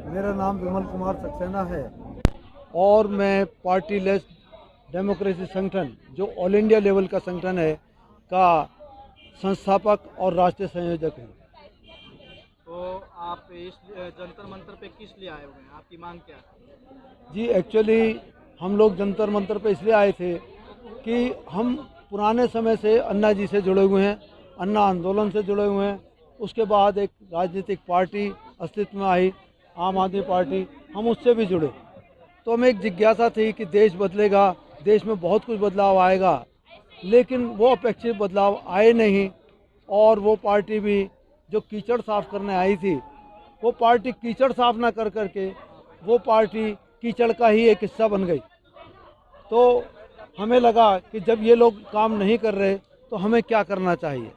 मेरा नाम विमल कुमार सक्सेना है और मैं पार्टी लेस डेमोक्रेसी संगठन जो ऑल इंडिया लेवल का संगठन है का संस्थापक और राष्ट्रीय संयोजक हूँ। तो आप इस जंतर मंतर पे किस लिए आए हुए हैं? आपकी मांग क्या है? जी एक्चुअली हम लोग जंतर मंतर पे इसलिए आए थे कि हम पुराने समय से अन्ना जी से जुड़े हुए हैं, अन्ना आंदोलन से जुड़े हुए हैं। उसके बाद एक राजनीतिक पार्टी अस्तित्व में आई, आम आदमी पार्टी, हम उससे भी जुड़े। तो हमें एक जिज्ञासा थी कि देश बदलेगा, देश में बहुत कुछ बदलाव आएगा, लेकिन वो अपेक्षित बदलाव आए नहीं। और वो पार्टी भी जो कीचड़ साफ करने आई थी, वो पार्टी कीचड़ साफ ना कर करके वो पार्टी कीचड़ का ही एक हिस्सा बन गई। तो हमें लगा कि जब ये लोग काम नहीं कर रहे तो हमें क्या करना चाहिए।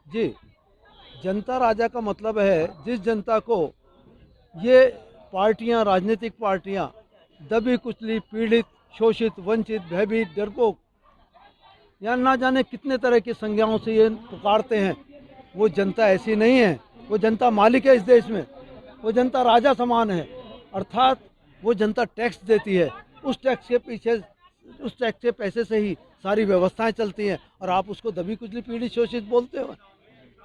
जी, जनता राजा का मतलब है जिस जनता को ये पार्टियां, राजनीतिक पार्टियां दबी कुचली, पीड़ित, शोषित, वंचित, भयभीत, डरपोक या ना जाने कितने तरह की संज्ञाओं से ये पुकारते हैं, वो जनता ऐसी नहीं है। वो जनता मालिक है इस देश में, वो जनता राजा समान है। अर्थात वो जनता टैक्स देती है, उस टैक्स के पीछे, उस टैक्स के पैसे से ही सारी व्यवस्थाएं चलती हैं, और आप उसको दबी कुचली, पीड़ित, शोषित बोलते हो।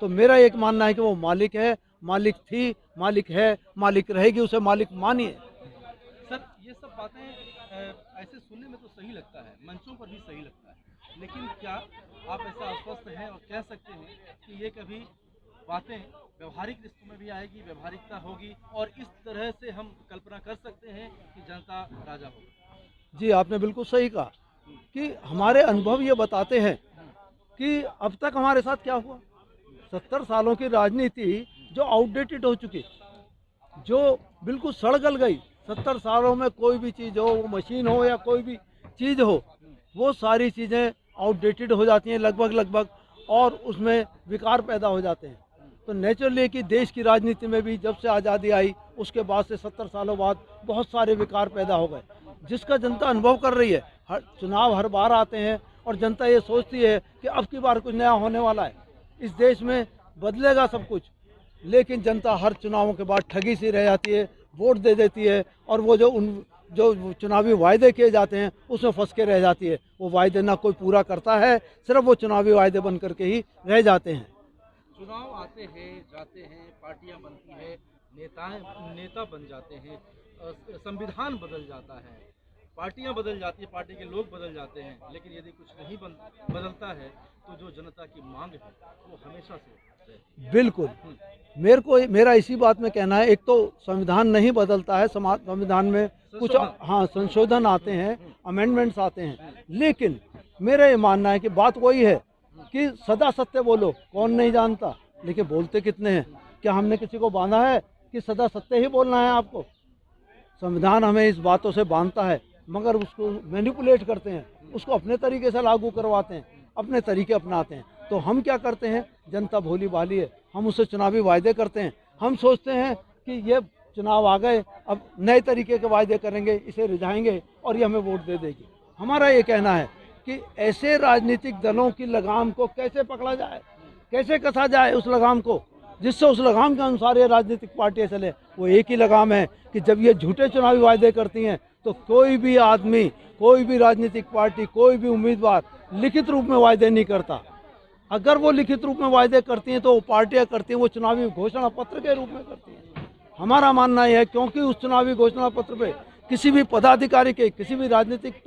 तो मेरा एक मानना है कि वो मालिक है, मालिक थी, मालिक है, मालिक रहेगी, उसे मालिक मानिए। सर, ये सब बातें ऐसे सुनने में तो सही लगता है, मंचों पर भी सही लगता है, लेकिन क्या आप ऐसा आश्वस्त हैं और कह सकते हैं कि ये कभी बातें व्यवहारिक रिश्तों में भी आएगी, व्यवहारिकता होगी और इस तरह से हम कल्पना कर सकते हैं कि जनता राजा होगा? जी, आपने बिल्कुल सही कहा कि हमारे अनुभव ये बताते हैं कि अब तक हमारे साथ क्या हुआ। 70 सालों की राजनीति जो आउटडेटेड हो चुकी, जो बिल्कुल सड़ गल गई। 70 सालों में कोई भी चीज़ हो, वो मशीन हो या कोई भी चीज़ हो, वो सारी चीज़ें आउटडेटेड हो जाती हैं लगभग, और उसमें विकार पैदा हो जाते हैं। तो नेचुरली कि देश की राजनीति में भी जब से आज़ादी आई उसके बाद से 70 सालों बाद बहुत सारे विकार पैदा हो गए, जिसका जनता अनुभव कर रही है। हर चुनाव हर बार आते हैं और जनता ये सोचती है कि अब की बार कुछ नया होने वाला है, इस देश में बदलेगा सब कुछ। लेकिन जनता हर चुनावों के बाद ठगी सी रह जाती है, वोट दे देती है, और वो जो चुनावी वायदे किए जाते हैं उसमें फंस के रह जाती है। वो वायदे ना कोई पूरा करता है, सिर्फ वो चुनावी वायदे बन करके ही रह जाते हैं। चुनाव आते हैं, जाते हैं, पार्टियां बनती है, नेता बन जाते हैं, संविधान बदल जाता है, पार्टियां बदल जाती है, पार्टी के लोग बदल जाते हैं, लेकिन यदि कुछ नहीं बदलता है तो जो जनता की मांग है वो हमेशा से रहती है। बिल्कुल, मेरा इसी बात में कहना है। एक तो संविधान नहीं बदलता है, संविधान में कुछ संशोधन आते हैं, अमेंडमेंट्स आते हैं, लेकिन मेरा ये मानना है कि बात वही है कि सदा सत्य बोलो, कौन नहीं जानता, लेकिन बोलते कितने हैं। क्या हमने किसी को बांधा है कि सदा सत्य ही बोलना है आपको? संविधान हमें इस बातों से बांधता है, मगर उसको मैनिपुलेट करते हैं, उसको अपने तरीके से लागू करवाते हैं, अपने तरीके अपनाते हैं। तो हम क्या करते हैं, जनता भोली भाली है, हम उससे चुनावी वायदे करते हैं। हम सोचते हैं कि ये चुनाव आ गए, अब नए तरीके के वायदे करेंगे, इसे रिझाएंगे और ये हमें वोट दे देगी। हमारा ये कहना है कि ऐसे राजनीतिक दलों की लगाम को कैसे पकड़ा जाए, कैसे कसा जाए उस लगाम को, जिससे उस लगाम के अनुसार ये राजनीतिक पार्टियां चले। वो एक ही लगाम है कि जब ये झूठे चुनावी वायदे करती हैं तो कोई भी आदमी, कोई भी राजनीतिक पार्टी, कोई भी उम्मीदवार लिखित रूप में वायदे नहीं करता। अगर वो लिखित रूप में वायदे करती हैं तो वो पार्टियां करती हैं, वो चुनावी घोषणा पत्र के रूप में करती हैं। हमारा मानना यह है क्योंकि उस चुनावी घोषणा पत्र पे किसी भी पदाधिकारी के, किसी भी राजनीतिक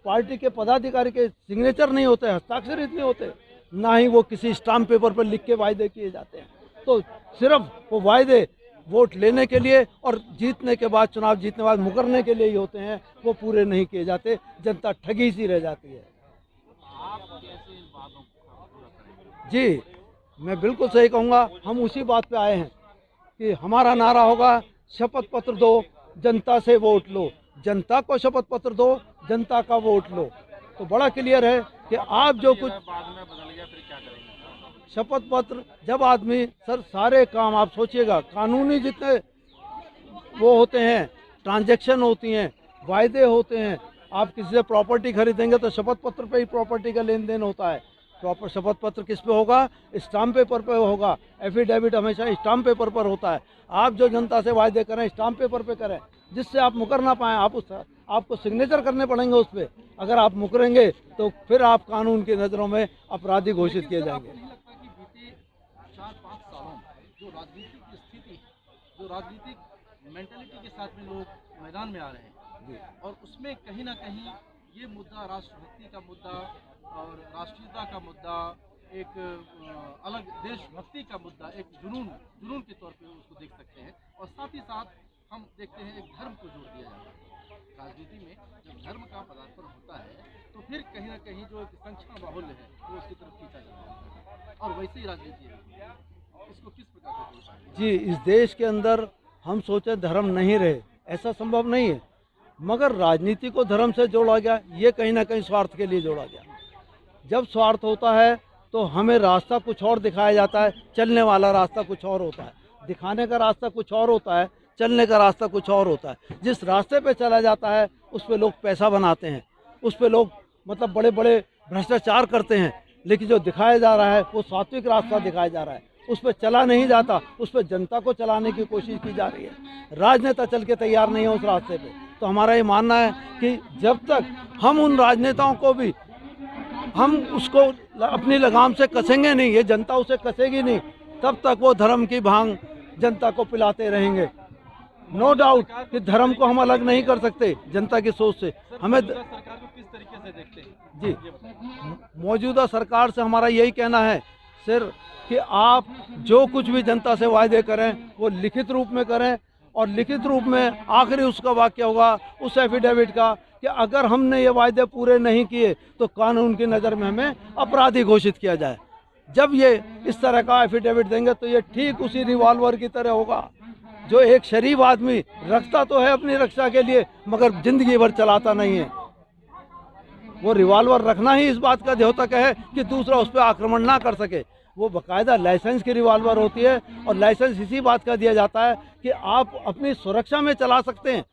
पार्टी के पदाधिकारी के सिग्नेचर नहीं होते, हस्ताक्षरित नहीं होते, ना ही वो किसी स्टाम्प पेपर पर लिख के वायदे किए जाते हैं। तो सिर्फ वो वायदे वोट लेने के लिए और जीतने के बाद, चुनाव जीतने के बाद मुकरने के लिए ही होते हैं, वो पूरे नहीं किए जाते। जनता ठगी सी रह जाती है। जी, मैं बिल्कुल सही कहूँगा। हम उसी बात पे आए हैं कि हमारा नारा होगा, शपथ पत्र दो, जनता से वोट लो। जनता को शपथ पत्र दो, जनता का वोट लो। तो बड़ा क्लियर है कि आप जो कुछ शपथ पत्र, जब आदमी, सर सारे काम आप सोचिएगा, कानूनी जितने वो होते हैं, ट्रांजैक्शन होती हैं, वायदे होते हैं, आप किसी से प्रॉपर्टी खरीदेंगे तो शपथ पत्र पे ही प्रॉपर्टी का लेन देन होता है। प्रॉपर शपथ पत्र किस पे होगा? स्टाम्प पेपर पे होगा। एफिडेविट हमेशा स्टाम्प पेपर पर होता है। आप जो जनता से वायदे करें स्टाम्प पेपर पे करें, जिससे आप मुकर ना पाएँ। आपको सिग्नेचर करने पड़ेंगे उस पर। अगर आप मुकरेंगे तो फिर आप कानून की नज़रों में अपराधी घोषित किए जाएंगे। नहीं लगता कि बीते 4-5 सालों में जो राजनीतिक स्थिति है, जो राजनीतिक मेंटेलिटी के साथ में लोग मैदान में आ रहे हैं और उसमें कहीं ना कहीं ये मुद्दा राष्ट्रभक्ति का मुद्दा और राष्ट्रीयता का मुद्दा, एक अलग देशभक्ति का मुद्दा, एक जुनून के तौर पे उसको देख सकते हैं। और साथ ही साथ हम देखते हैं एक धर्म को जोड़ दिया जाता है राजनीति में। जब धर्म का पदार्पण होता है तो फिर कहीं ना कहीं जो एक संरक्षण माहौल है वो उसकी तरफ खींचा जाता है और वैसे ही राजनीति है। इसको किस प्रकार से देखते हैं? जी, इस देश के अंदर हम सोचे धर्म नहीं रहे, ऐसा संभव नहीं है। मगर राजनीति को धर्म से जोड़ा गया, ये कहीं ना कहीं स्वार्थ के लिए जोड़ा गया। जब स्वार्थ होता है तो हमें रास्ता कुछ और दिखाया जाता है, चलने वाला रास्ता कुछ और होता है। दिखाने का रास्ता कुछ और होता है, चलने का रास्ता कुछ और होता है। जिस रास्ते पे चला जाता है उस पे लोग पैसा बनाते हैं, उस पे लोग मतलब बड़े बड़े भ्रष्टाचार करते हैं। लेकिन जो दिखाया जा रहा है वो सात्विक रास्ता दिखाया जा रहा है, उस पर चला नहीं जाता, उस पर जनता को चलाने की कोशिश की जा रही है। राजनेता चल के तैयार नहीं है उस रास्ते पे। तो हमारा ये मानना है कि जब तक हम उन राजनेताओं को भी हम उसको अपनी लगाम से कसेंगे नहीं, ये जनता उसे कसेगी नहीं, तब तक वो धर्म की भांग जनता को पिलाते रहेंगे। नो डाउट कि धर्म को हम अलग नहीं कर सकते जनता की सोच से। हमें सरकार को किस तरीके से देखते हैं? जी, मौजूदा सरकार से हमारा यही कहना है सिर्फ कि आप जो कुछ भी जनता से वायदे करें वो लिखित रूप में करें। और लिखित रूप में आखिरी उसका वाक्य होगा उस एफिडेविट का कि अगर हमने ये वायदे पूरे नहीं किए तो कानून की नज़र में हमें अपराधी घोषित किया जाए। जब ये इस तरह का एफिडेविट देंगे तो ये ठीक उसी रिवॉल्वर की तरह होगा जो एक शरीफ आदमी रखता तो है अपनी रक्षा के लिए मगर जिंदगी भर चलाता नहीं है। वो रिवॉल्वर रखना ही इस बात का द्योतक है कि दूसरा उस पर आक्रमण ना कर सके। वो बाकायदा लाइसेंस की रिवॉल्वर होती है और लाइसेंस इसी बात का दिया जाता है कि आप अपनी सुरक्षा में चला सकते हैं,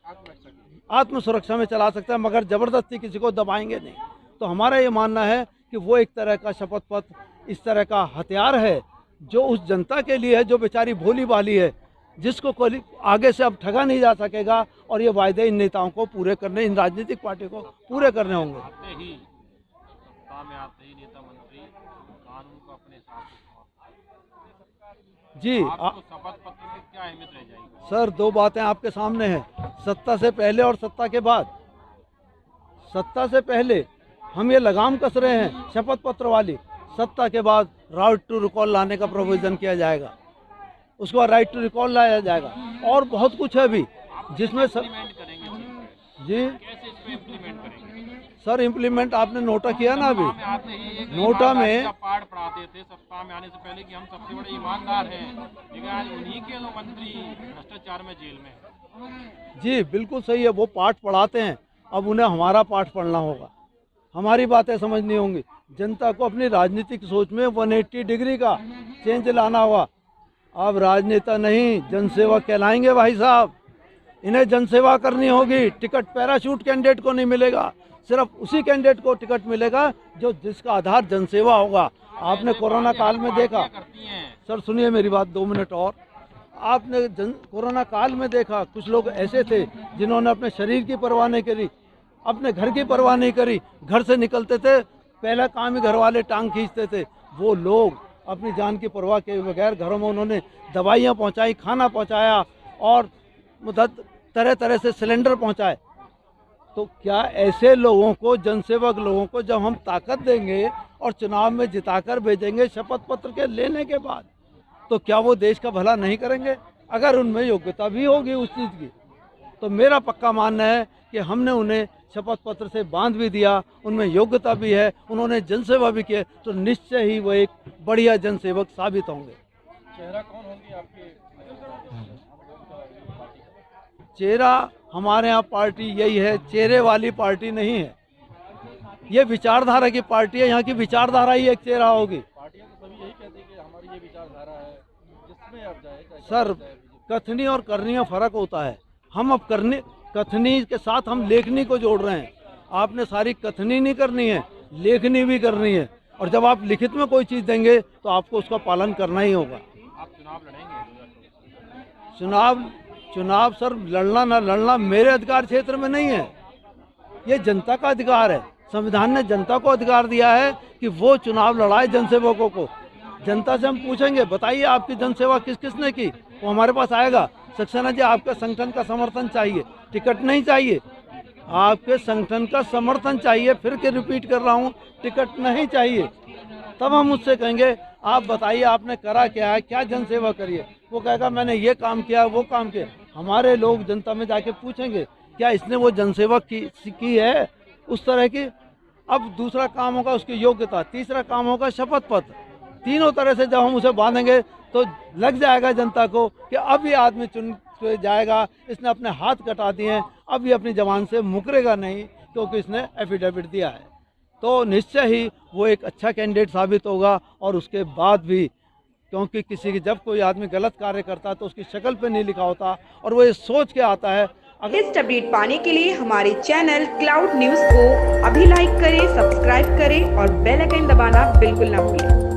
आत्म सुरक्षा में चला सकते हैं, मगर ज़बरदस्ती किसी को दबाएंगे नहीं। तो हमारा ये मानना है कि वो एक तरह का शपथ पत्र, इस तरह का हथियार है जो उस जनता के लिए है जो बेचारी भोली भाली है, जिसको कोई आगे से अब ठगा नहीं जा सकेगा। और ये वायदे इन नेताओं को पूरे करने, इन राजनीतिक पार्टी को पूरे करने होंगे। आते ही सत्ता में आते ही नेता मंत्री कानून को अपने हिसाब से जी आपको शपथ पत्र की क्या अहमियत रह जाएगी? सर, दो बातें आपके सामने हैं, सत्ता से पहले और सत्ता के बाद। सत्ता से पहले हम ये लगाम कस रहे हैं शपथ पत्र वाली, सत्ता के बाद राइट टू रिकॉल लाने का प्रोविज़न किया जाएगा, उसके बाद राइट टू रिकॉल लाया जाएगा और बहुत कुछ है अभी जिसमें इम्प्लीमेंट करेंगे जी कैसे इसको इम्प्लीमेंट करेंगे? सर इम्प्लीमेंट आपने नोटा किया ना अभी में आते ही एक नोटा ईमानदारी में का पाठ पढ़ाते थे सत्ता में आने से पहले कि हम सबसे बड़े ईमानदार हैं, लेकिन आज उन्हीं के लोग मंत्री भ्रष्टाचार में जेल में हैं। जी बिल्कुल सही है, वो पाठ पढ़ाते हैं। अब उन्हें हमारा पाठ पढ़ना होगा, हमारी बातें समझनी होंगी। जनता को अपनी राजनीतिक सोच में 180 डिग्री का चेंज लाना होगा। अब राजनेता नहीं जनसेवक कहलाएंगे भाई साहब, इन्हें जनसेवा करनी होगी। टिकट पैराशूट कैंडिडेट को नहीं मिलेगा, सिर्फ उसी कैंडिडेट को टिकट मिलेगा जो जिसका आधार जनसेवा होगा। आपने कोरोना काल में देखा, करती हैं सर सुनिए मेरी बात 2 मिनट और। आपने कोरोना काल में देखा कुछ लोग ऐसे थे जिन्होंने अपने शरीर की परवाह नहीं करी, अपने घर की परवाह नहीं करी, घर से निकलते थे पहला काम ही घर वाले टांग खींचते थे। वो लोग अपनी जान की परवाह के बगैर घरों में उन्होंने दवाइयाँ पहुँचाई, खाना पहुँचाया और मदद तरह तरह से सिलेंडर पहुँचाए। तो क्या ऐसे लोगों को, जनसेवक लोगों को जब हम ताकत देंगे और चुनाव में जिताकर भेजेंगे शपथ पत्र के लेने के बाद, तो क्या वो देश का भला नहीं करेंगे? अगर उनमें योग्यता भी होगी उस चीज़ की, तो मेरा पक्का मानना है कि हमने उन्हें शपथ पत्र से बांध भी दिया, उनमें योग्यता भी है, उन्होंने जनसेवा भी की है, तो निश्चय ही वो एक बढ़िया जनसेवक साबित होंगे। चेहरा कौन होंगे आपके? चेहरा हमारे यहाँ पार्टी यही है, चेहरे वाली पार्टी नहीं है, ये विचारधारा की पार्टी है। यहाँ की विचारधारा ही एक चेहरा होगी। पार्टियां तो सभी यही कहती है कि हमारी ये विचारधारा है, जिसमें आप जाए चाहे सर जाए बीजेपी। कथनी और करनी में फ़र्क होता है। हम अब कथनी के साथ हम लेखनी को जोड़ रहे हैं। आपने सारी कथनी नहीं करनी है, लेखनी भी करनी है। और जब आप लिखित में कोई चीज़ देंगे तो आपको उसका पालन करना ही होगा। आप चुनाव लड़ेंगे? चुनाव सर, लड़ना ना लड़ना मेरे अधिकार क्षेत्र में नहीं है, ये जनता का अधिकार है। संविधान ने जनता को अधिकार दिया है कि वो चुनाव लड़ाए जनसेवकों को। जनता से हम पूछेंगे, बताइए आपकी जनसेवा किस किस ने की, वो हमारे पास आएगा। सक्सेना जी, आपके संगठन का समर्थन चाहिए, टिकट नहीं चाहिए। आपके संगठन का समर्थन चाहिए, फिर के रिपीट कर रहा हूँ, टिकट नहीं चाहिए। तब हम उससे कहेंगे आप बताइए आपने करा क्या है, क्या जनसेवा करिए। वो कहेगा मैंने ये काम किया, वो काम किया। हमारे लोग जनता में जाके पूछेंगे क्या इसने वो जनसेवा की है उस तरह की। अब दूसरा काम होगा उसकी योग्यता, तीसरा काम होगा शपथ पत्र। तीनों तरह से जब हम उसे बांधेंगे तो लग जाएगा जनता को कि अब ये आदमी चुन जाएगा, इसने अपने हाथ कटा दिए हैं, अब ये अपनी जबान से मुकरेगा नहीं क्योंकि इसने एफिडेविट दिया है। तो निश्चय ही वो एक अच्छा कैंडिडेट साबित होगा। और उसके बाद भी, क्योंकि किसी की जब कोई आदमी गलत कार्य करता है तो उसकी शक्ल पे नहीं लिखा होता और वो ये सोच के आता है। लेटेस्ट अपडेट पाने के लिए हमारे चैनल क्लाउड न्यूज़ को अभी लाइक करें, सब्सक्राइब करें और बेल आइकन दबाना बिल्कुल ना भूलें।